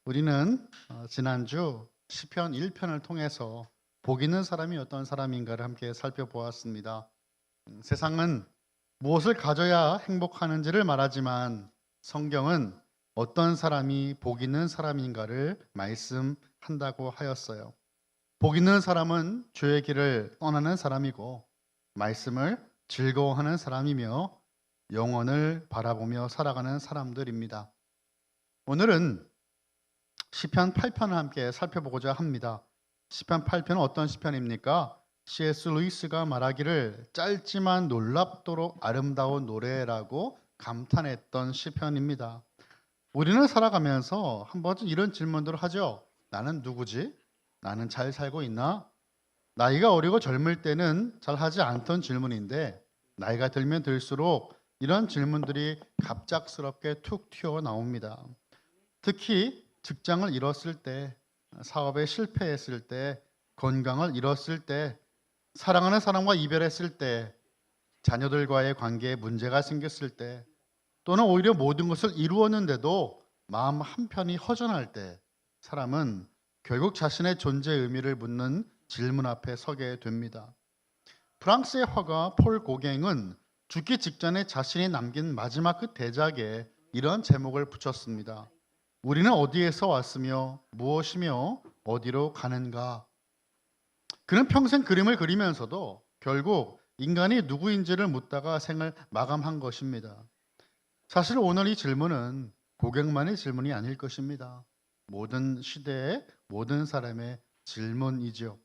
우리는 지난주 시편 1편을 통해서 복 있는 사람이 어떤 사람인가를 함께 살펴보았습니다. 세상은 무엇을 가져야 행복하는지를 말하지만 성경은 어떤 사람이 복 있는 사람인가를 말씀한다고 하였어요. 복 있는 사람은 죄의 길을 떠나는 사람이고 말씀을 즐거워하는 사람이며 영원을 바라보며 살아가는 사람들입니다. 오늘은 시편 8편을 함께 살펴보고자 합니다. 시편 8편은 어떤 시편입니까? C.S. 루이스가 말하기를 짧지만 놀랍도록 아름다운 노래라고 감탄했던 시편입니다. 우리는 살아가면서 한 번쯤 이런 질문들을 하죠. 나는 누구지? 나는 잘 살고 있나? 나이가 어리고 젊을 때는 잘 하지 않던 질문인데 나이가 들면 들수록 이런 질문들이 갑작스럽게 툭 튀어나옵니다. 특히 직장을 잃었을 때, 사업에 실패했을 때, 건강을 잃었을 때, 사랑하는 사람과 이별했을 때, 자녀들과의 관계에 문제가 생겼을 때, 또는 오히려 모든 것을 이루었는데도 마음 한편이 허전할 때 사람은 결국 자신의 존재의 의미를 묻는 질문 앞에 서게 됩니다. 프랑스의 화가 폴 고갱은 죽기 직전에 자신이 남긴 마지막 그 대작에 이런 제목을 붙였습니다. 우리는 어디에서 왔으며 무엇이며 어디로 가는가? 그는 평생 그림을 그리면서도 결국 인간이 누구인지를 묻다가 생을 마감한 것입니다. 사실 오늘 이 질문은 고객만의 질문이 아닐 것입니다. 모든 시대의 모든 사람의 질문이죠.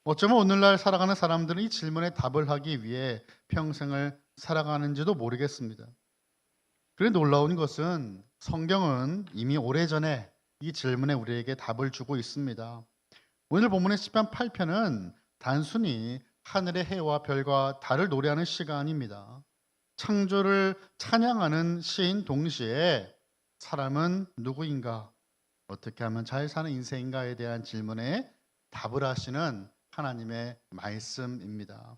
어쩌면 오늘날 살아가는 사람들은 이 질문에 답을 하기 위해 평생을 살아가는지도 모르겠습니다. 그런데 놀라운 것은 성경은 이미 오래전에 이 질문에 우리에게 답을 주고 있습니다. 오늘 본문의 시편 8편은 단순히 하늘의 해와 별과 달을 노래하는 시가 아닙니다. 창조를 찬양하는 시인 동시에 사람은 누구인가? 어떻게 하면 잘 사는 인생인가에 대한 질문에 답을 하시는 하나님의 말씀입니다.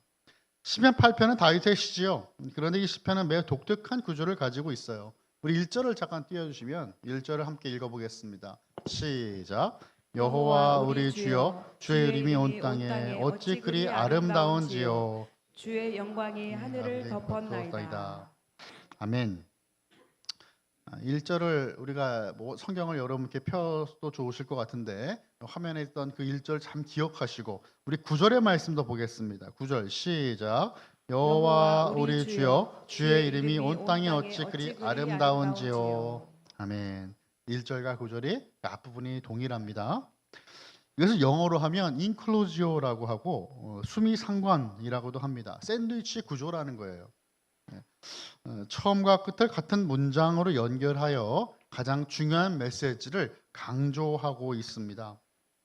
시편 8편은 다윗의 시지요. 그런데 이 시편은 매우 독특한 구조를 가지고 있어요. 우리 1절을 잠깐 띄워주시면 1절을 함께 읽어보겠습니다. 시작. 여호와 우리 주여 주의 이름이 온 땅에 어찌 그리 아름다운지요. 주의 영광이 하늘을 아버지 덮었나이다. 아멘. 1절을 우리가 성경을 여러분께 펴도 좋으실 것 같은데 화면에 있던 그 1절 참 기억하시고 우리 9절의 말씀도 보겠습니다. 9절 시작. 여호와 우리 주여 주의 이름이 온 땅에 어찌 그리 아름다운지요. 아멘. 1절과 9절이 앞부분이 동일합니다. 이것을 영어로 하면 inclusio라고 하고 수미상관이라고도 합니다. 샌드위치 구조라는 거예요. 처음과 끝을 같은 문장으로 연결하여 가장 중요한 메시지를 강조하고 있습니다.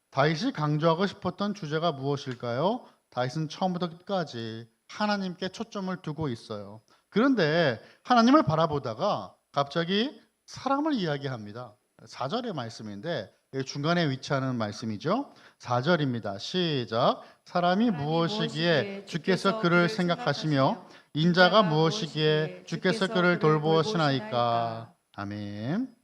다윗이 강조하고 싶었던 주제가 무엇일까요? 다윗은 처음부터 끝까지 하나님께 초점을 두고 있어요. 그런데 하나님을 바라보다가 갑자기 사람을 이야기합니다. 4절의 말씀인데 중간에 위치하는 말씀이죠. 4절입니다. 시작. 사람이 무엇이기에 주께서 그를 생각하시며 인자가 무엇이기에 주께서 그를 돌보시나이까. 아멘.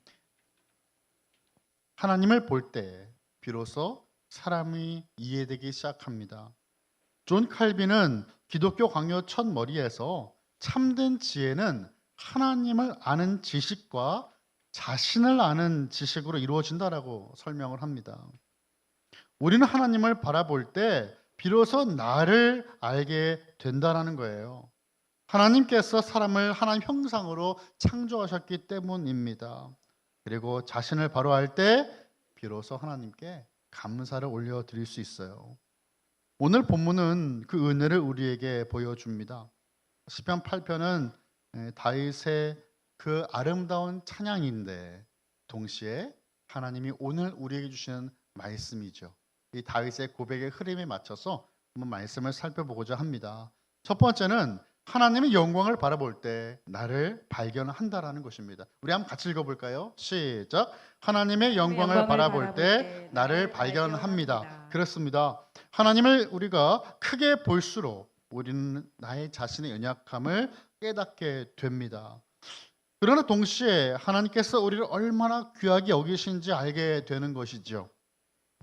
하나님을 볼 때 비로소 사람이 이해되기 시작합니다. 존 칼빈은 기독교 강요 첫 머리에서 참된 지혜는 하나님을 아는 지식과 자신을 아는 지식으로 이루어진다라고 설명을 합니다. 우리는 하나님을 바라볼 때 비로소 나를 알게 된다라는 거예요. 하나님께서 사람을 하나님 형상으로 창조하셨기 때문입니다. 그리고 자신을 바로 알 때 비로소 하나님께 감사를 올려드릴 수 있어요. 오늘 본문은 그 은혜를 우리에게 보여줍니다. 시편 8편은 다윗의 그 아름다운 찬양인데 동시에 하나님이 오늘 우리에게 주시는 말씀이죠. 이 다윗의 고백의 흐름에 맞춰서 한번 말씀을 살펴보고자 합니다. 첫 번째는 하나님의 영광을 바라볼 때 나를 발견한다라는 것입니다. 우리 한번 같이 읽어볼까요? 시작. 하나님의 영광을 바라볼 때 나를 발견합니다. 그렇습니다. 하나님을 우리가 크게 볼수록 우리는 나의 자신의 연약함을 깨닫게 됩니다. 그러나 동시에 하나님께서 우리를 얼마나 귀하게 여기신지 알게 되는 것이죠.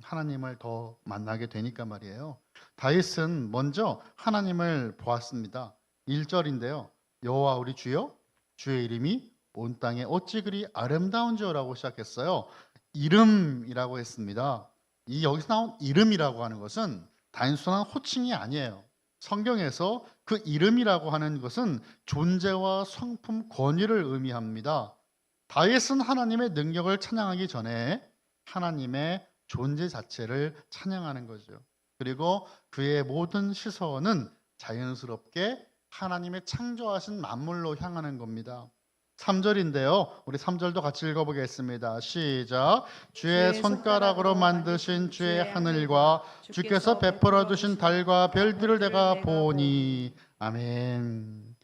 하나님을 더 만나게 되니까 말이에요. 다윗은 먼저 하나님을 보았습니다. 1절인데요. 여호와 우리 주여 주의 이름이 온 땅에 어찌 그리 아름다운지요라고 시작했어요. 이름이라고 했습니다. 이 여기서 나온 이름이라고 하는 것은 단순한 호칭이 아니에요. 성경에서 그 이름이라고 하는 것은 존재와 성품, 권위를 의미합니다. 다윗은 하나님의 능력을 찬양하기 전에 하나님의 존재 자체를 찬양하는 거죠. 그리고 그의 모든 시선은 자연스럽게 하나님의 창조하신 만물로 향하는 겁니다. 3절인데요. 우리 3절도 같이 읽어보겠습니다. 시작. 주의 손가락으로 만드신 주의 하늘과 주께서 베풀어 두신 달과 별들을 내가 보니. 아멘.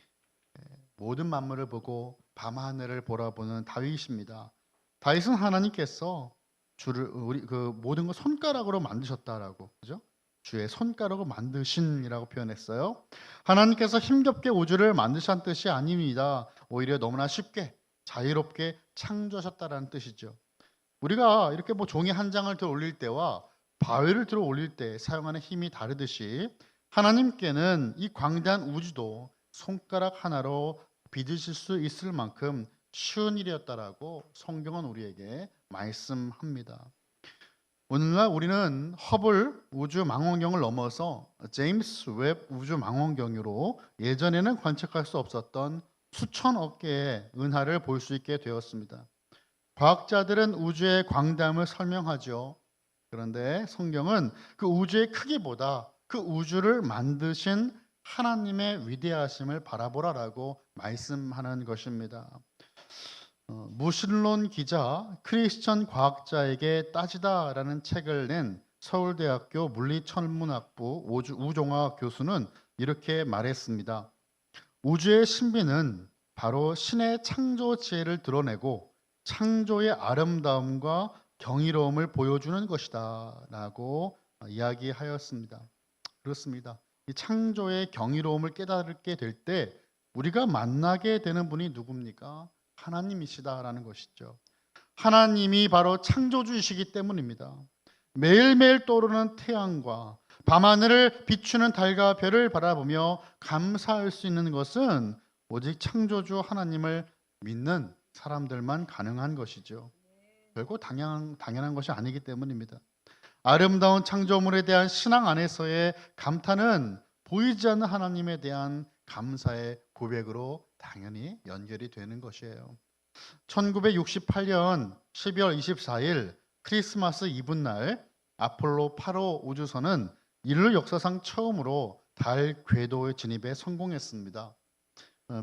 모든 만물을 보고 밤하늘을 보라보는 다윗입니다. 다윗은 하나님께서 주를 우리 그 모든 걸 손가락으로 만드셨다라고, 그죠? 주의 손가락으로 만드신이라고 표현했어요. 하나님께서 힘겹게 우주를 만드신 뜻이 아닙니다. 오히려 너무나 쉽게 자유롭게 창조하셨다라는 뜻이죠. 우리가 이렇게 뭐 종이 한 장을 들어 올릴 때와 바위를 들어 올릴 때 사용하는 힘이 다르듯이 하나님께는 이 광대한 우주도 손가락 하나로 빚으실 수 있을 만큼 쉬운 일이었다라고 성경은 우리에게 말씀합니다. 오늘날 우리는 허블 우주 망원경을 넘어서 제임스 웹 우주 망원경으로 예전에는 관측할 수 없었던 수천억 개의 은하를 볼 수 있게 되었습니다. 과학자들은 우주의 광대함을 설명하죠. 그런데 성경은 그 우주의 크기보다 그 우주를 만드신 하나님의 위대하심을 바라보라라고 말씀하는 것입니다. 무신론 기자 크리스천 과학자에게 따지다라는 책을 낸 서울대학교 물리천문학부 우종화 교수는 이렇게 말했습니다. 우주의 신비는 바로 신의 창조 지혜를 드러내고 창조의 아름다움과 경이로움을 보여주는 것이다 라고 이야기하였습니다. 그렇습니다. 이 창조의 경이로움을 깨닫게 될 때 우리가 만나게 되는 분이 누굽니까? 하나님이시다라는 것이죠. 하나님이 바로 창조주이시기 때문입니다. 매일매일 떠오르는 태양과 밤하늘을 비추는 달과 별을 바라보며 감사할 수 있는 것은 오직 창조주 하나님을 믿는 사람들만 가능한 것이죠. 결코 당연한 것이 아니기 때문입니다. 아름다운 창조물에 대한 신앙 안에서의 감탄은 보이지 않는 하나님에 대한 감사의 고백으로 당연히 연결이 되는 것이에요. 1968년 12월 24일 크리스마스 이브날 아폴로 8호 우주선은 인류 역사상 처음으로 달 궤도에 진입에 성공했습니다.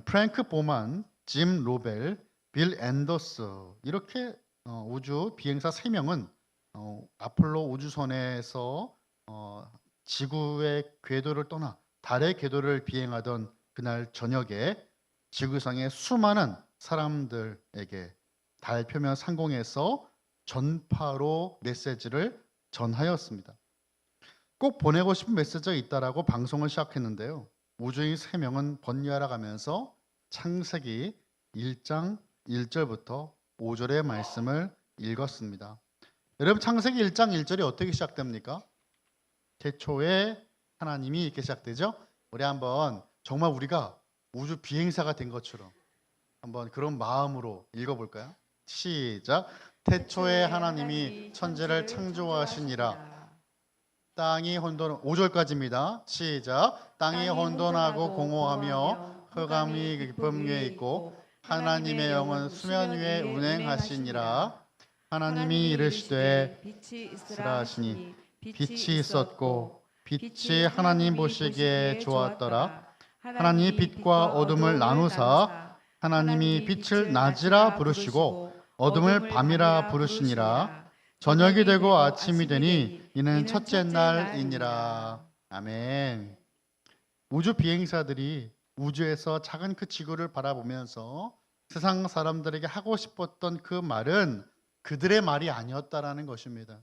프랭크 보만, 짐 로벨, 빌 앤더스 이렇게 우주 비행사 3명은 아폴로 우주선에서 지구의 궤도를 떠나 달의 궤도를 비행하던 그날 저녁에 지구상의 수많은 사람들에게 달 표면 상공에서 전파로 메시지를 전하였습니다. 꼭 보내고 싶은 메시지가 있다라고 방송을 시작했는데요. 우주인 3명은 번갈아 가면서 창세기 1장 1절부터 5절의 말씀을 읽었습니다. 여러분, 창세기 1장 1절이 어떻게 시작됩니까? 태초에 하나님이 이렇게 시작되죠. 우리 한번 정말 우리가 우주 비행사가 된 것처럼 한번 그런 마음으로 읽어볼까요? 시작. 태초에 하나님이 천지를 창조하시니라. 땅이 혼돈 5절까지입니다. 시작. 땅이 혼돈하고 공허하며 흑암이 깊음 위에 있고 하나님의 영은 수면 위에 운행하시니라. 하나님이 이르시되 빛이 있으라 하시니 빛이 있었고 빛이 하나님 보시기에 좋았더라. 하나님이 빛과 어둠을 나누사 하나님이 빛을 낮이라 부르시고 어둠을 밤이라 부르시니라. 저녁이 되고 아침이 되니 이는 첫째 날이니라. 아멘. 우주 비행사들이 우주에서 작은 그 지구를 바라보면서 세상 사람들에게 하고 싶었던 그 말은 그들의 말이 아니었다라는 것입니다.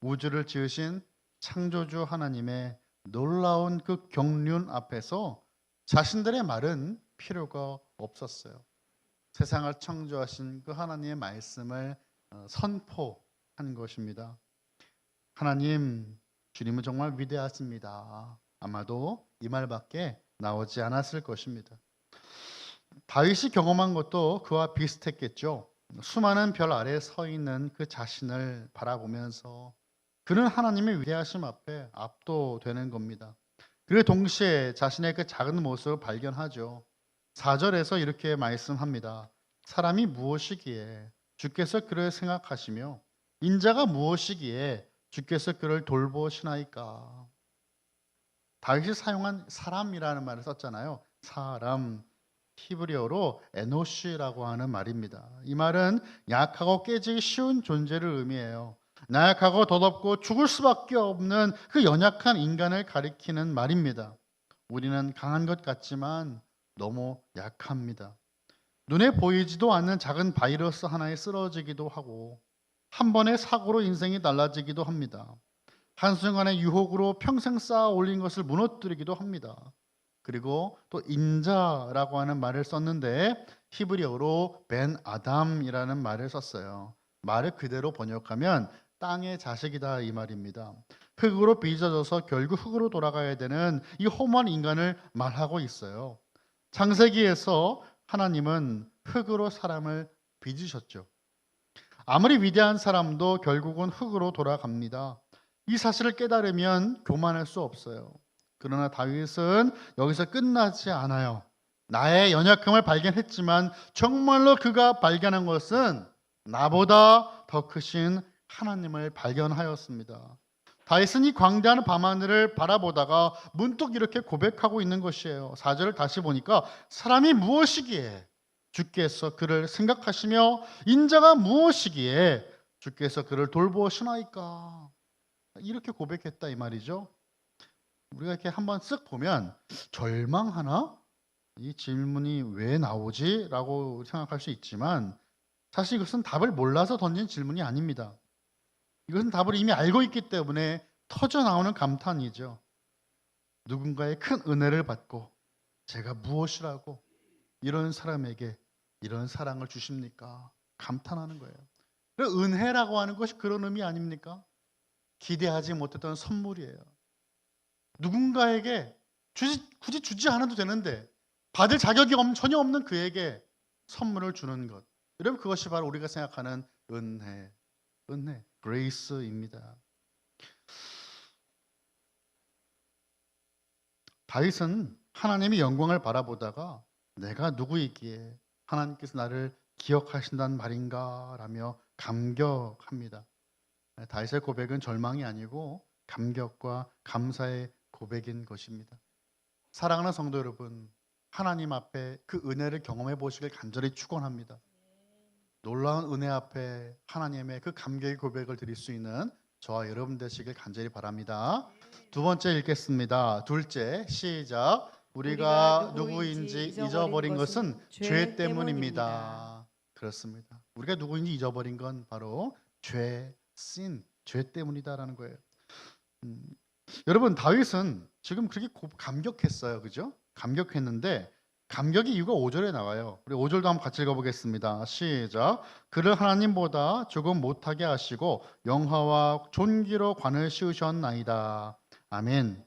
우주를 지으신 창조주 하나님의 놀라운 그 경륜 앞에서 자신들의 말은 필요가 없었어요. 세상을 창조하신 그 하나님의 말씀을 선포한 것입니다. 하나님, 주님은 정말 위대하십니다. 아마도 이 말밖에 나오지 않았을 것입니다. 다윗이 경험한 것도 그와 비슷했겠죠. 수많은 별 아래 서 있는 그 자신을 바라보면서 그는 하나님의 위대하심 앞에 압도되는 겁니다. 그리고 동시에 자신의 그 작은 모습을 발견하죠. 4절에서 이렇게 말씀합니다. 사람이 무엇이기에 주께서 그를 생각하시며 인자가 무엇이기에 주께서 그를 돌보시나이까. 다윗이 사용한 사람이라는 말을 썼잖아요. 사람, 히브리어로 에노시라고 하는 말입니다. 이 말은 약하고 깨지기 쉬운 존재를 의미해요. 나약하고 더덥고 죽을 수밖에 없는 그 연약한 인간을 가리키는 말입니다. 우리는 강한 것 같지만 너무 약합니다. 눈에 보이지도 않는 작은 바이러스 하나에 쓰러지기도 하고 한 번의 사고로 인생이 달라지기도 합니다. 한순간의 유혹으로 평생 쌓아 올린 것을 무너뜨리기도 합니다. 그리고 또 인자라고 하는 말을 썼는데 히브리어로 벤 아담이라는 말을 썼어요. 말을 그대로 번역하면 땅의 자식이다 이 말입니다. 흙으로 빚어져서 결국 흙으로 돌아가야 되는 이 허무한 인간을 말하고 있어요. 창세기에서 하나님은 흙으로 사람을 빚으셨죠. 아무리 위대한 사람도 결국은 흙으로 돌아갑니다. 이 사실을 깨달으면 교만할 수 없어요. 그러나 다윗은 여기서 끝나지 않아요. 나의 연약함을 발견했지만 정말로 그가 발견한 것은 나보다 더 크신 하나님을 발견하였습니다. 다윗은 이 광대한 밤하늘을 바라보다가 문득 이렇게 고백하고 있는 것이에요. 4절을 다시 보니까 사람이 무엇이기에 주께서 그를 생각하시며 인자가 무엇이기에 주께서 그를 돌보시나이까. 이렇게 고백했다 이 말이죠. 우리가 이렇게 한번 쓱 보면 절망하나? 이 질문이 왜 나오지? 라고 생각할 수 있지만 사실 이것은 답을 몰라서 던진 질문이 아닙니다. 이것은 답을 이미 알고 있기 때문에 터져 나오는 감탄이죠. 누군가의 큰 은혜를 받고 제가 무엇이라고 이런 사람에게 이런 사랑을 주십니까? 감탄하는 거예요. 은혜라고 하는 것이 그런 의미 아닙니까? 기대하지 못했던 선물이에요. 누군가에게 굳이 주지 않아도 되는데 받을 자격이 전혀 없는 그에게 선물을 주는 것. 여러분 그것이 바로 우리가 생각하는 은혜, 그레이스입니다. 다윗은 하나님의 영광을 바라보다가 내가 누구이기에 하나님께서 나를 기억하신다는 말인가 라며 감격합니다. 다윗의 고백은 절망이 아니고 감격과 감사의 고백인 것입니다. 사랑하는 성도 여러분, 하나님 앞에 그 은혜를 경험해 보시길 간절히 축원합니다. 놀라운 은혜 앞에 하나님의 그 감격의 고백을 드릴 수 있는 저와 여러분 되시길 간절히 바랍니다. 두 번째 읽겠습니다. 둘째, 시작. 우리가 누구인지 잊어버린 것은 죄 때문입니다. 그렇습니다. 우리가 누구인지 잊어버린 건 바로 죄 때문이다라는 거예요. 여러분 다윗은 지금 그렇게 감격했어요. 그죠? 감격했는데 감격의 이유가 5절에 나와요. 우리 5절도 한번 같이 읽어보겠습니다. 시작. 그를 하나님보다 조금 못하게 하시고 영화와 존귀로 관을 씌우셨나이다. 아멘.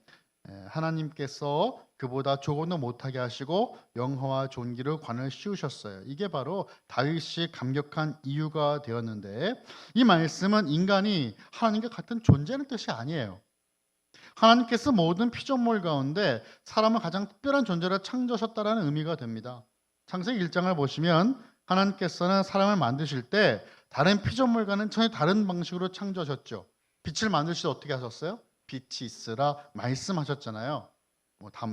하나님께서 그보다 조금도 못하게 하시고 영화와 존귀로 관을 씌우셨어요. 이게 바로 다윗이 감격한 이유가 되었는데 이 말씀은 인간이 하나님과 같은 존재는 뜻이 아니에요. 하나님께서 모든 피조물 가운데 사람을 가장 특별한 존재로 창조하셨다는 의미가 됩니다. 창세기 1장을 보시면 하나님께서는 사람을 만드실 때 다른 피조물과는 전혀 다른 방식으로 창조하셨죠. 빛을 만드실 때 어떻게 하셨어요? 빛이 있으라 말씀하셨잖아요.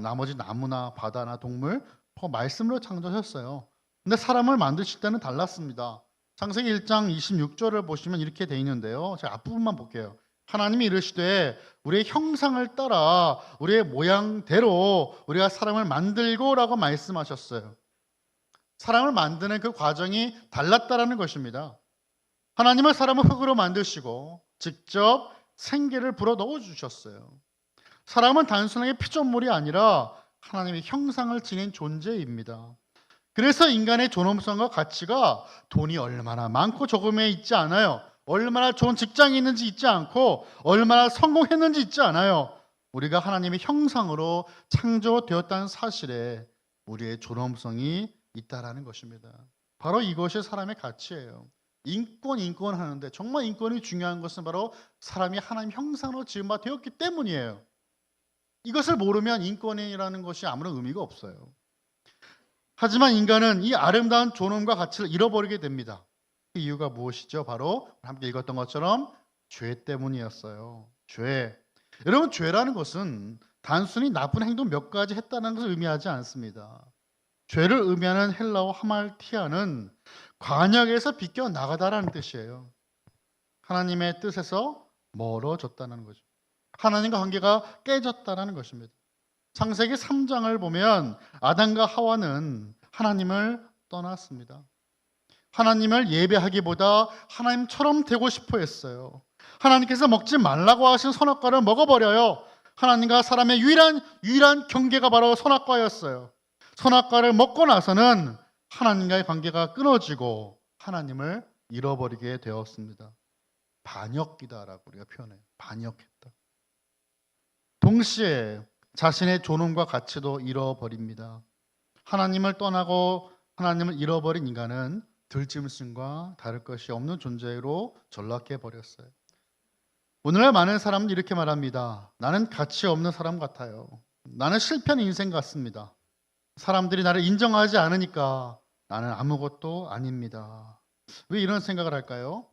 나머지 나무나 바다나 동물 말씀으로 창조하셨어요. 근데 사람을 만드실 때는 달랐습니다. 창세기 1장 26절을 보시면 이렇게 돼 있는데요. 제가 앞부분만 볼게요. 하나님이 이르시되 우리의 형상을 따라 우리의 모양대로 우리가 사람을 만들고라고 말씀하셨어요. 사람을 만드는 그 과정이 달랐다라는 것입니다. 하나님은 사람을 흙으로 만드시고 직접 생기를 불어 넣어 주셨어요. 사람은 단순하게 피조물이 아니라 하나님의 형상을 지닌 존재입니다. 그래서 인간의 존엄성과 가치가 돈이 얼마나 많고 적음에 있지 않아요. 얼마나 좋은 직장이 있는지 있지 않고 얼마나 성공했는지 있지 않아요. 우리가 하나님의 형상으로 창조되었다는 사실에 우리의 존엄성이 있다라는 것입니다. 바로 이것이 사람의 가치예요. 인권 하는데 정말 인권이 중요한 것은 바로 사람이 하나님 형상으로 지음바 되었기 때문이에요. 이것을 모르면 인권이라는 것이 아무런 의미가 없어요. 하지만 인간은 이 아름다운 존엄과 가치를 잃어버리게 됩니다. 그 이유가 무엇이죠? 바로 함께 읽었던 것처럼 죄 때문이었어요. 죄. 여러분, 죄라는 것은 단순히 나쁜 행동 몇 가지 했다는 것을 의미하지 않습니다. 죄를 의미하는 헬라어 하말티아는 관역에서 비껴 나가다라는 뜻이에요. 하나님의 뜻에서 멀어졌다는 거죠. 하나님과 관계가 깨졌다는 것입니다. 창세기 3장을 보면 아담과 하와는 하나님을 떠났습니다. 하나님을 예배하기보다 하나님처럼 되고 싶어 했어요. 하나님께서 먹지 말라고 하신 선악과를 먹어버려요. 하나님과 사람의 유일한 경계가 바로 선악과였어요. 선악과를 먹고 나서는 하나님과의 관계가 끊어지고 하나님을 잃어버리게 되었습니다. 반역이다라고 우리가 표현해요. 반역했다. 동시에 자신의 존엄과 가치도 잃어버립니다. 하나님을 떠나고 하나님을 잃어버린 인간은 들짐승과 다를 것이 없는 존재로 전락해 버렸어요. 오늘날 많은 사람은 이렇게 말합니다. 나는 가치 없는 사람 같아요. 나는 실패한 인생 같습니다. 사람들이 나를 인정하지 않으니까 나는 아무것도 아닙니다. 왜 이런 생각을 할까요?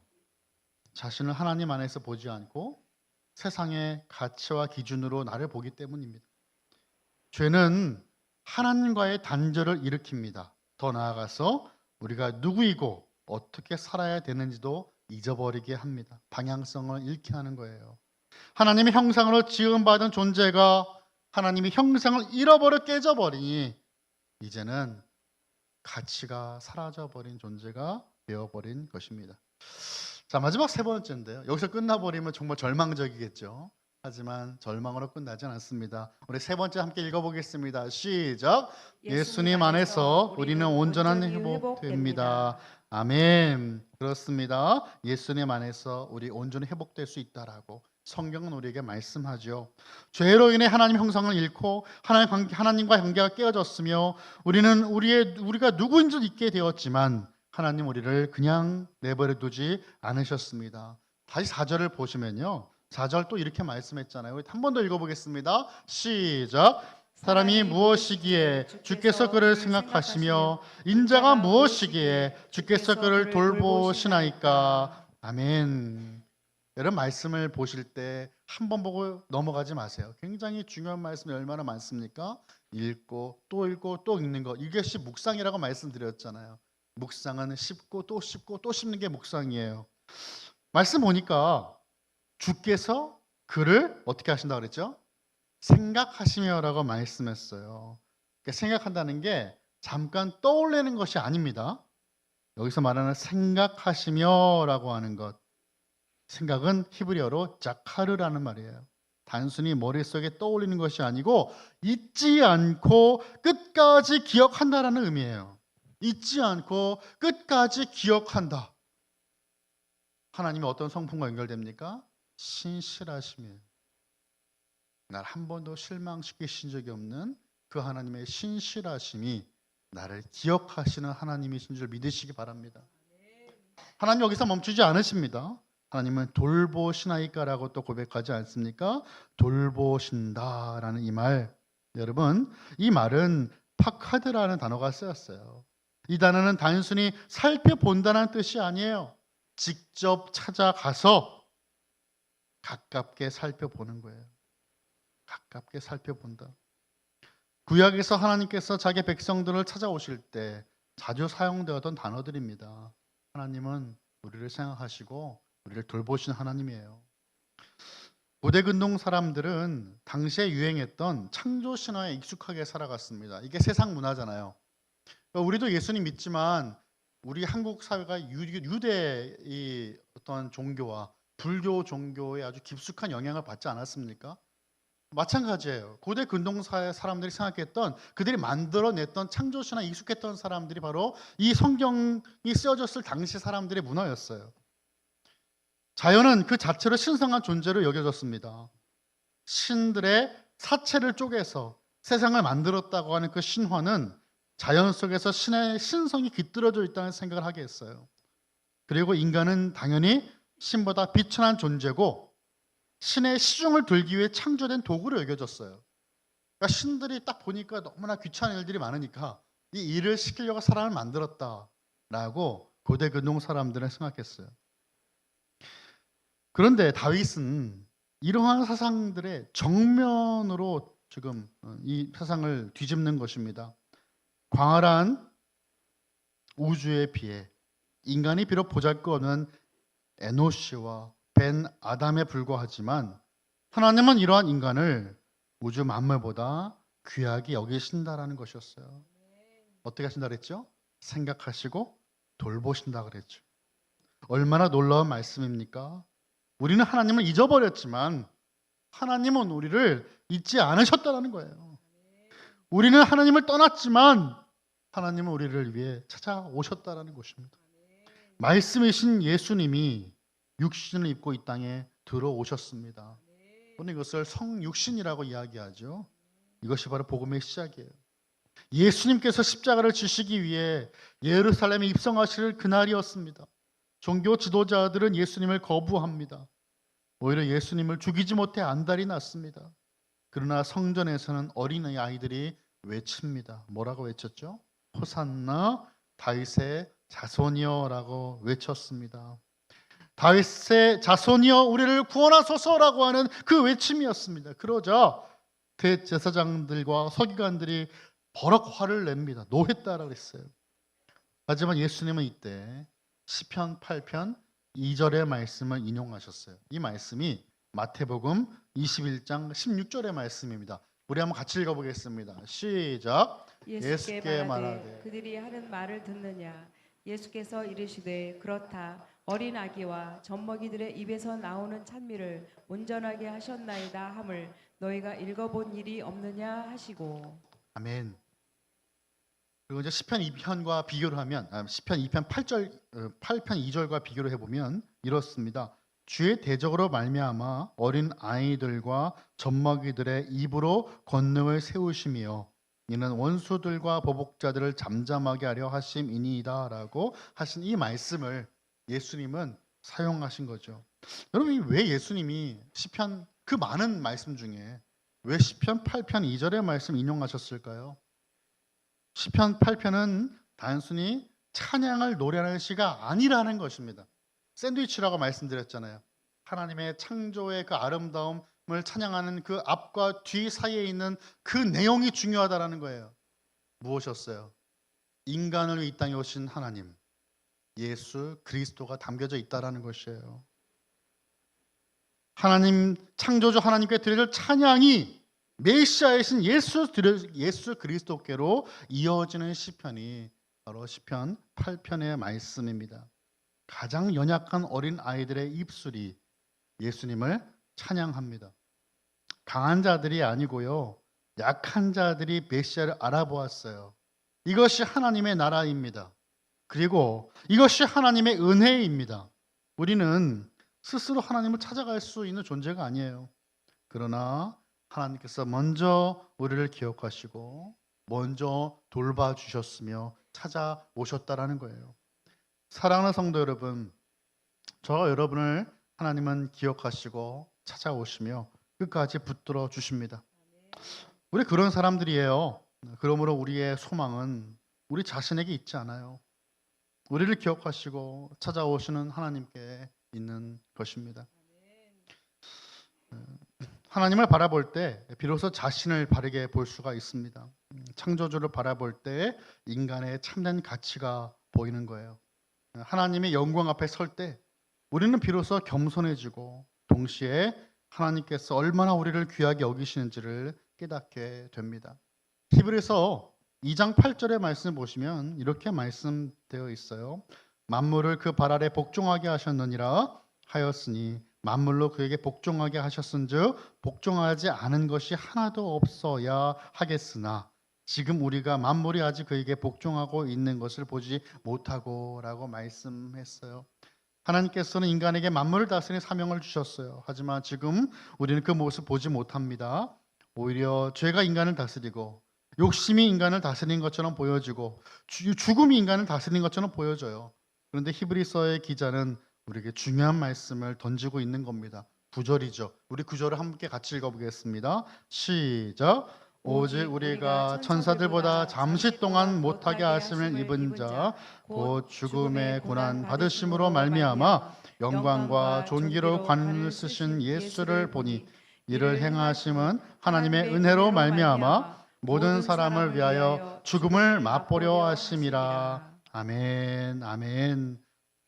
자신을 하나님 안에서 보지 않고 세상의 가치와 기준으로 나를 보기 때문입니다. 죄는 하나님과의 단절을 일으킵니다. 더 나아가서 우리가 누구이고 어떻게 살아야 되는지도 잊어버리게 합니다. 방향성을 잃게 하는 거예요. 하나님의 형상으로 지음받은 존재가 하나님의 형상을 잃어버려 깨져버리니 이제는 가치가 사라져버린 존재가 되어버린 것입니다. 자, 마지막 세 번째인데요. 여기서 끝나버리면 정말 절망적이겠죠. 하지만 절망으로 끝나지 않습니다. 우리 세 번째 함께 읽어보겠습니다. 시작. 예수님 안에서 우리는 온전한 회복됩니다. 아멘. 그렇습니다. 예수님 안에서 우리 온전히 회복될 수 있다라고 성경은 우리에게 말씀하죠. 죄로 인해 하나님 형상을 잃고 하나님과 관계가 깨어졌으며 우리가 누구인지 잊게 되었지만 하나님 우리를 그냥 내버려 두지 않으셨습니다. 다시 4절을 보시면요. 4절 또 이렇게 말씀했잖아요. 한 번 더 읽어보겠습니다. 시작. 사람이 무엇이기에 주께서 그를 생각하시며 인자가 무엇이기에 주께서 그를 돌보시나이까. 아멘. 여러분, 말씀을 보실 때 한 번 보고 넘어가지 마세요. 굉장히 중요한 말씀이 얼마나 많습니까? 읽고 또 읽는 거. 이것이 묵상이라고 말씀드렸잖아요. 묵상은 씹고 또 씹는 게 묵상이에요. 말씀 보니까 주께서 그를 어떻게 하신다고 그랬죠? 생각하시며라고 말씀했어요. 그러니까 생각한다는 게 잠깐 떠올리는 것이 아닙니다. 여기서 말하는 생각하시며라고 하는 것. 생각은 히브리어로 자카르라는 말이에요. 단순히 머릿속에 떠올리는 것이 아니고 잊지 않고 끝까지 기억한다라는 의미예요. 잊지 않고 끝까지 기억한다. 하나님이 어떤 성품과 연결됩니까? 신실하심이에요. 날 한 번도 실망시키신 적이 없는 그 하나님의 신실하심이 나를 기억하시는 하나님이신 줄 믿으시기 바랍니다. 하나님 여기서 멈추지 않으십니다. 하나님은 돌보시나이까라고 또 고백하지 않습니까? 돌보신다라는 이 말. 여러분, 이 말은 파카드라는 단어가 쓰였어요. 이 단어는 단순히 살펴본다는 뜻이 아니에요. 직접 찾아가서 가깝게 살펴보는 거예요. 가깝게 살펴본다. 구약에서 하나님께서 자기 백성들을 찾아오실 때 자주 사용되었던 단어들입니다. 하나님은 우리를 생각하시고 우리를 돌보신 하나님이에요. 고대 근동 사람들은 당시에 유행했던 창조 신화에 익숙하게 살아갔습니다. 이게 세상 문화잖아요. 우리도 예수님 믿지만 우리 한국 사회가 유대의 어떤 종교와 불교 종교에 아주 깊숙한 영향을 받지 않았습니까? 마찬가지예요. 고대 근동사의 사람들이 생각했던 그들이 만들어냈던 창조신화에 익숙했던 사람들이 바로 이 성경이 쓰여졌을 당시 사람들의 문화였어요. 자연은 그 자체로 신성한 존재로 여겨졌습니다. 신들의 사체를 쪼개서 세상을 만들었다고 하는 그 신화는 자연 속에서 신의 신성이 깃들어져 있다는 생각을 하게 했어요. 그리고 인간은 당연히 신보다 비천한 존재고 신의 시중을 들기 위해 창조된 도구로 여겨졌어요. 그러니까 신들이 딱 보니까 너무나 귀찮은 일들이 많으니까 이 일을 시키려고 사람을 만들었다라고 고대 근동 사람들은 생각했어요. 그런데 다윗은 이러한 사상들의 정면으로 지금 이 세상을 뒤집는 것입니다. 광활한 우주에 비해 인간이 비록 보잘것없는 에노시와 벤 아담에 불과하지만 하나님은 이러한 인간을 우주 만물보다 귀하게 여기신다라는 것이었어요. 어떻게 하신다 그랬죠? 생각하시고 돌보신다 그랬죠. 얼마나 놀라운 말씀입니까? 우리는 하나님을 잊어버렸지만 하나님은 우리를 잊지 않으셨다는 거예요. 우리는 하나님을 떠났지만 하나님은 우리를 위해 찾아오셨다는 것입니다. 말씀이신 예수님이 육신을 입고 이 땅에 들어오셨습니다. 오늘 이것을 성육신이라고 이야기하죠. 이것이 바로 복음의 시작이에요. 예수님께서 십자가를 지시기 위해 예루살렘에 입성하실 그날이었습니다. 종교 지도자들은 예수님을 거부합니다. 오히려 예수님을 죽이지 못해 안달이 났습니다. 그러나 성전에서는 어린이 아이들이 외칩니다. 뭐라고 외쳤죠? 호산나 다윗의 자손이여라고 외쳤습니다. 다윗의 자손이여 우리를 구원하소서라고 하는 그 외침이었습니다. 그러자 대제사장들과 서기관들이 버럭 화를 냅니다. 노했다라고 그랬어요. 하지만 예수님은 이때 시편 8편 2절의 말씀을 인용하셨어요. 이 말씀이 마태복음 21장 16절의 말씀입니다. 우리 한번 같이 읽어보겠습니다. 시작. 예수께 말하되 그들이 하는 말을 듣느냐. 예수께서 이르시되 그렇다. 어린 아기와 젖먹이들의 입에서 나오는 찬미를 온전하게 하셨나이다 함을 너희가 읽어본 일이 없느냐 하시고. 아멘. 그리고 이제 시편 2편과 비교를 하면 시편 2편 8편 2절과 비교를 해보면 이렇습니다. 주의 대적으로 말미암아 어린 아이들과 젖먹이들의 입으로 권능을 세우시며 이는 원수들과 보복자들을 잠잠하게 하려 하심이니이다라고 하신 이 말씀을 예수님은 사용하신 거죠. 여러분 왜 예수님이 시편 그 많은 말씀 중에 왜 시편 8편 2절의 말씀 인용하셨을까요? 시편 8편은 단순히 찬양을 노래하는 시가 아니라는 것입니다. 샌드위치라고 말씀드렸잖아요. 하나님의 창조의 그 아름다움을 찬양하는 그 앞과 뒤 사이에 있는 그 내용이 중요하다라는 거예요. 무엇이었어요? 인간을 이 땅에 오신 하나님, 예수 그리스도가 담겨져 있다라는 것이에요. 하나님 창조주 하나님께 드릴 찬양이 메시아이신 예수 그리스도께로 이어지는 시편이 바로 시편 8편의 말씀입니다. 가장 연약한 어린 아이들의 입술이 예수님을 찬양합니다. 강한 자들이 아니고요. 약한 자들이 메시아를 알아보았어요. 이것이 하나님의 나라입니다. 그리고 이것이 하나님의 은혜입니다. 우리는 스스로 하나님을 찾아갈 수 있는 존재가 아니에요. 그러나 하나님께서 먼저 우리를 기억하시고 먼저 돌봐주셨으며 찾아오셨다라는 거예요. 사랑하는 성도 여러분, 저와 여러분을 하나님은 기억하시고 찾아오시며 끝까지 붙들어 주십니다. 우리 그런 사람들이에요. 그러므로 우리의 소망은 우리 자신에게 있지 않아요. 우리를 기억하시고 찾아오시는 하나님께 있는 것입니다. 하나님을 바라볼 때 비로소 자신을 바르게 볼 수가 있습니다. 창조주를 바라볼 때 인간의 참된 가치가 보이는 거예요. 하나님의 영광 앞에 설 때 우리는 비로소 겸손해지고 동시에 하나님께서 얼마나 우리를 귀하게 여기시는지를 깨닫게 됩니다. 히브리서 2장 8절의 말씀 보시면 이렇게 말씀되어 있어요. 만물을 그 발 아래 복종하게 하셨느니라 하였으니 만물로 그에게 복종하게 하셨은즉 복종하지 않은 것이 하나도 없어야 하겠으나 지금 우리가 만물이 아직 그에게 복종하고 있는 것을 보지 못하고라고 말씀했어요. 하나님께서는 인간에게 만물을 다스리는 사명을 주셨어요. 하지만 지금 우리는 그 모습 보지 못합니다. 오히려 죄가 인간을 다스리고 욕심이 인간을 다스리는 것처럼 보여지고 죽음이 인간을 다스리는 것처럼 보여져요. 그런데 히브리서의 기자는 우리에게 중요한 말씀을 던지고 있는 겁니다. 9절이죠. 우리 9절을 함께 같이 읽어보겠습니다. 시작. 오직 우리가 천사들보다 잠시 동안 못하게 하심을 입은 자 곧 죽음의 고난 받으심으로 말미암아 영광과 존귀로 관을 쓰신 예수를 보니 이를 행하심은 하나님의 은혜로 말미암아 모든 사람을 위하여 죽음을 맛보려 하심이라. 아멘. 아멘.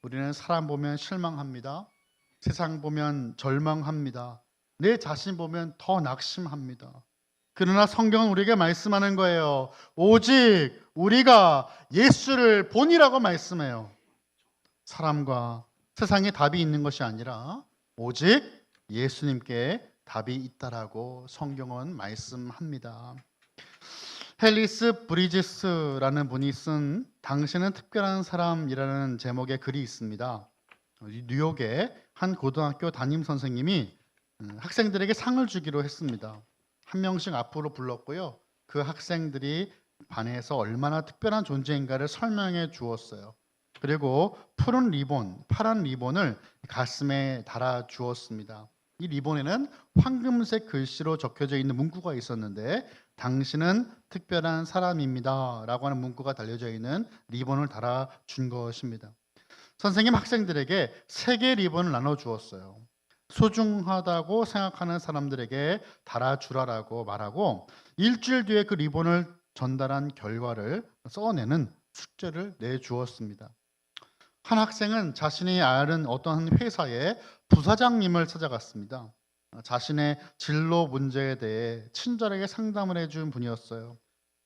우리는 사람 보면 실망합니다. 세상 보면 절망합니다. 내 자신 보면 더 낙심합니다. 그러나 성경은 우리에게 말씀하는 거예요. 오직 우리가 예수를 보니라고 말씀해요. 사람과 세상에 답이 있는 것이 아니라 오직 예수님께 답이 있다라고 성경은 말씀합니다. 헬리스 브리지스라는 분이 쓴 당신은 특별한 사람이라는 제목의 글이 있습니다. 뉴욕의 한 고등학교 담임 선생님이 학생들에게 상을 주기로 했습니다. 한 명씩 앞으로 불렀고요. 그 학생들이 반에서 얼마나 특별한 존재인가를 설명해 주었어요. 그리고 푸른 리본, 파란 리본을 가슴에 달아 주었습니다. 이 리본에는 황금색 글씨로 적혀져 있는 문구가 있었는데 당신은 특별한 사람입니다 라고 하는 문구가 달려져 있는 리본을 달아준 것입니다. 선생님 학생들에게 3개의 리본을 나눠 주었어요. 소중하다고 생각하는 사람들에게 달아주라라고 말하고 일주일 뒤에 그 리본을 전달한 결과를 써내는 숙제를 내주었습니다. 한 학생은 자신이 아는 어떤 회사의 부사장님을 찾아갔습니다. 자신의 진로 문제에 대해 친절하게 상담을 해준 분이었어요.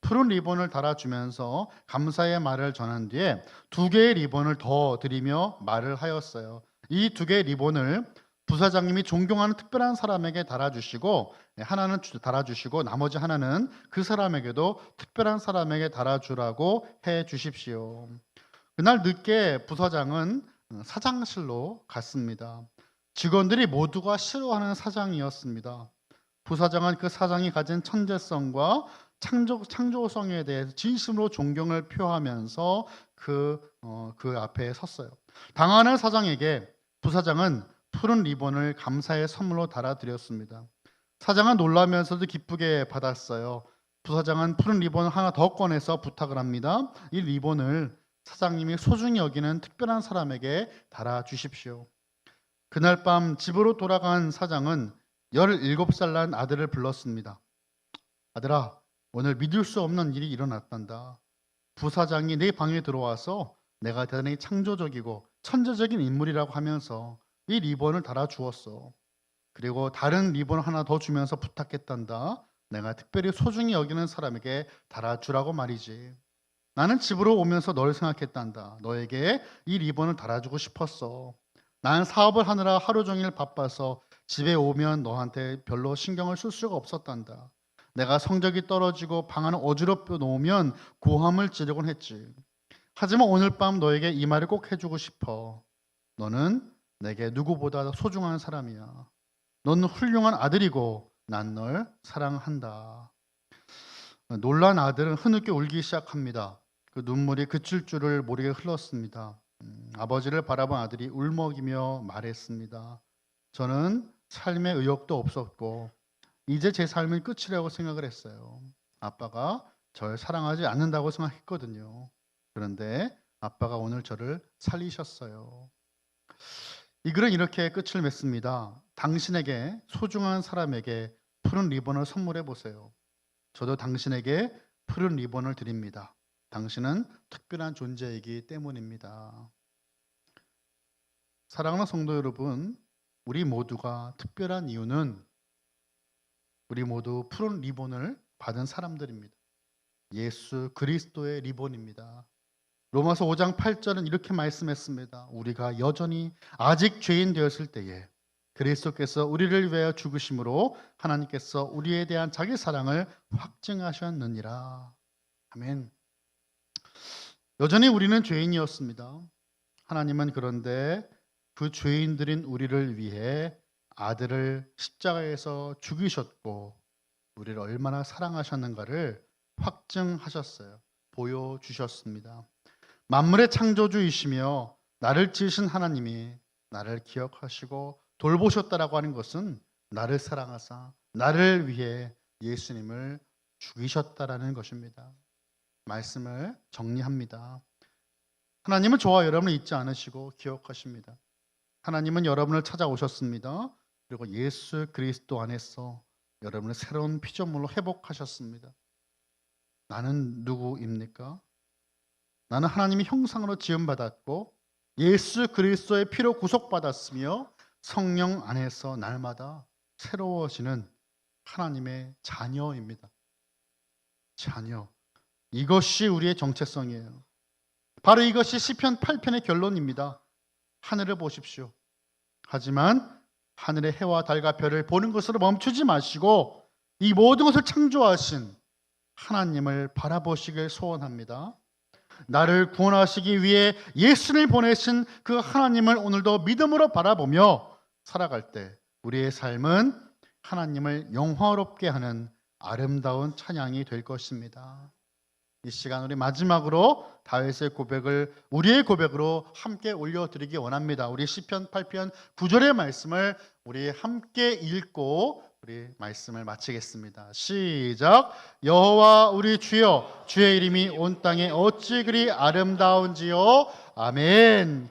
푸른 리본을 달아주면서 감사의 말을 전한 뒤에 2개의 리본을 더 드리며 말을 하였어요. 이 2개의 리본을 부사장님이 존경하는 특별한 사람에게 달아주시고 하나는 달아주시고 나머지 하나는 그 사람에게도 특별한 사람에게 달아주라고 해 주십시오. 그날 늦게 부사장은 사장실로 갔습니다. 직원들이 모두가 싫어하는 사장이었습니다. 부사장은 그 사장이 가진 천재성과 창조성에 대해서 진심으로 존경을 표하면서 그 앞에 섰어요. 당하는 사장에게 부사장은 푸른 리본을 감사의 선물로 달아드렸습니다. 사장은 놀라면서도 기쁘게 받았어요. 부사장은 푸른 리본 하나 더 꺼내서 부탁을 합니다. 이 리본을 사장님이 소중히 여기는 특별한 사람에게 달아주십시오. 그날 밤 집으로 돌아간 사장은 17살 난 아들을 불렀습니다. 아들아, 오늘 믿을 수 없는 일이 일어났단다. 부사장이 내 방에 들어와서 내가 대단히 창조적이고 천재적인 인물이라고 하면서 이 리본을 달아주었어. 그리고 다른 리본 하나 더 주면서 부탁했단다. 내가 특별히 소중히 여기는 사람에게 달아주라고 말이지. 나는 집으로 오면서 널 생각했단다. 너에게 이 리본을 달아주고 싶었어. 난 사업을 하느라 하루 종일 바빠서 집에 오면 너한테 별로 신경을 쓸 수가 없었단다. 내가 성적이 떨어지고 방 안을 어지럽혀 놓으면 고함을 지르곤 했지. 하지만 오늘 밤 너에게 이 말을 꼭 해주고 싶어. 너는 내게 누구보다 소중한 사람이야. 너는 훌륭한 아들이고 난 널 사랑한다. 놀란 아들은 흐느껴 울기 시작합니다. 그 눈물이 그칠 줄을 모르게 흘렀습니다. 아버지를 바라본 아들이 울먹이며 말했습니다. 저는 삶에 의욕도 없었고 이제 제 삶은 끝이라고 생각을 했어요. 아빠가 절 사랑하지 않는다고 생각했거든요. 그런데 아빠가 오늘 저를 살리셨어요. 이 글은 이렇게 끝을 맺습니다. 당신에게 소중한 사람에게 푸른 리본을 선물해 보세요. 저도 당신에게 푸른 리본을 드립니다. 당신은 특별한 존재이기 때문입니다. 사랑하는 성도 여러분, 우리 모두가 특별한 이유는 우리 모두 푸른 리본을 받은 사람들입니다. 예수 그리스도의 리본입니다. 로마서 5장 8절은 이렇게 말씀했습니다. 우리가 여전히 아직 죄인 되었을 때에 그리스도께서 우리를 위하여 죽으심으로 하나님께서 우리에 대한 자기 사랑을 확증하셨느니라. 아멘. 여전히 우리는 죄인이었습니다. 하나님은 그런데 그 죄인들인 우리를 위해 아들을 십자가에서 죽이셨고 우리를 얼마나 사랑하셨는가를 확증하셨어요. 보여주셨습니다. 만물의 창조주이시며 나를 지으신 하나님이 나를 기억하시고 돌보셨다라고 하는 것은 나를 사랑하사 나를 위해 예수님을 죽이셨다라는 것입니다. 말씀을 정리합니다. 하나님은 저와 여러분을 잊지 않으시고 기억하십니다. 하나님은 여러분을 찾아오셨습니다. 그리고 예수 그리스도 안에서 여러분을 새로운 피조물로 회복하셨습니다. 나는 누구입니까? 나는 하나님의 형상으로 지음받았고 예수 그리스도의 피로 구속받았으며 성령 안에서 날마다 새로워지는 하나님의 자녀입니다. 자녀. 이것이 우리의 정체성이에요. 바로 이것이 시편 8편의 결론입니다. 하늘을 보십시오. 하지만 하늘의 해와 달과 별을 보는 것으로 멈추지 마시고 이 모든 것을 창조하신 하나님을 바라보시길 소원합니다. 나를 구원하시기 위해 예수를 보내신 그 하나님을 오늘도 믿음으로 바라보며 살아갈 때 우리의 삶은 하나님을 영화롭게 하는 아름다운 찬양이 될 것입니다. 이 시간 우리 마지막으로 다윗의 고백을 우리의 고백으로 함께 올려드리기 원합니다. 우리 시편 8편 9절의 말씀을 우리 함께 읽고 우리 말씀을 마치겠습니다. 시작. 여호와 우리 주여, 주의 이름이 온 땅에 어찌 그리 아름다운지요. 아멘.